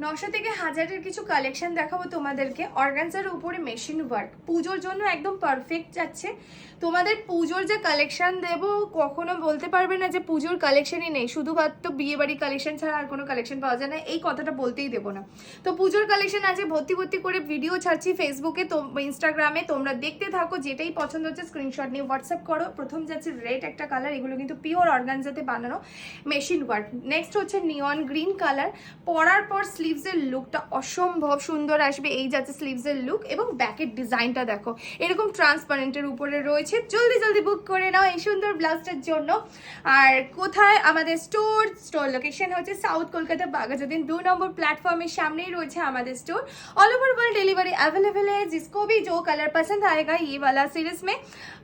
900 থেকে 1000-এর কিছু কালেকশন দেখাবো তোমাদেরকে অর্গানজার উপরে মেশিন ওয়ার্ক। পুজোর জন্য একদম পারফেক্ট যাচ্ছে। তোমাদের পুজোর যে কালেকশন দেবো কখনো বলতে পারবে না যে পুজোর কালেকশনই নেই, শুধুমাত্র বিয়ে বাড়ি কালেকশন ছাড়া আর কোনো কালেকশন পাওয়া যায় না, এই কথাটা বলতেই দেবো না। তো পুজোর কালেকশন আছে ভর্তি ভর্তি করে ভিডিও ছাড়ছি ফেসবুকে, তো ইনস্টাগ্রামে। তোমরা দেখতে থাকো, যেটাই পছন্দ হচ্ছে স্ক্রিনশট নিয়ে হোয়াটসঅ্যাপ করো। প্রথম যাচ্ছে রেড একটা কালার, এগুলো কিন্তু পিওর অর্গানজাতে বানানো মেশিন ওয়ার্ক। নেক্সট হচ্ছে নিয়ন গ্রিন কালার, পরার পর স্লিভসের লুকটা অসম্ভব সুন্দর আসবে। এই যাচ্ছে স্লিভসের লুক এবং ব্যাকের ডিজাইনটা দেখো এরকম ট্রান্সপারেন্টের উপরে রয়েছে। জলদি জলদি বুক করে নাও এই সুন্দর ব্লাউজটার জন্য। আর কোথায় আমাদের স্টোর লোকেশন হচ্ছে साउथ कोलकाता बागाजुद्दीन 2 नंबर प्लेटफॉर्म सामने ही रही है हमारे store. All over world delivery available है। जिसको भी जो कलर पसंद आएगा ये वाला सीरीज में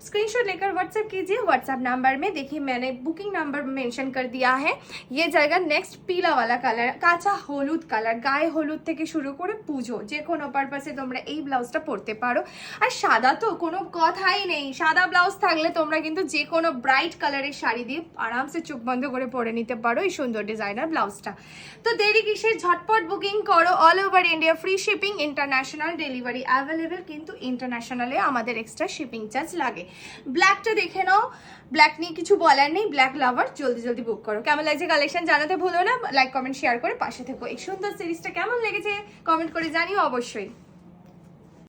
स्क्रीनशॉट लेकर व्हाट्सएप कीजिए। व्हाट्सएप नंबर में देखिए मैंने बुकिंग नंबर मेंशन कर दिया है। ये जाएगा नेक्स्ट पीला वाला कलर, काचा हलुद कलर। गाয়ে হলুদ থেকে শুরু করে পুজো যে কোনো পারপাসে তোমরা এই ব্লাউজটা পরতে পারো। আর সাদা তো কোনো কথাই নেই, সাদা ব্লাউজ থাকলে তোমরা কিন্তু যে কোনো ব্রাইট কালারের শাড়ি দিয়ে আরামসে চোখ বন্ধ করে পরে নিতে পারো এই সুন্দর ডিজাইনার ব্লাউজটা। তো দেরি কিসের, ঝটপট বুকিং করো। All over India free shipping, international delivery available, কিন্তু ইন্টারন্যাশনালে আমাদের এক্সট্রা শিপিং চার্জ লাগে। ব্ল্যাকটা দেখে নাও, ব্ল্যাক নিয়ে কিছু বলার নেই, ব্ল্যাক লাভার জলদি জলদি বুক করো। কেমন লাগছে কালেকশন জানাতে ভুলো না, লাইক কমেন্ট শেয়ার করে পাশে থেকো। এই সুন্দর সিরিজটা কেমন লেগেছে কমেন্ট করে জানিও অবশ্যই।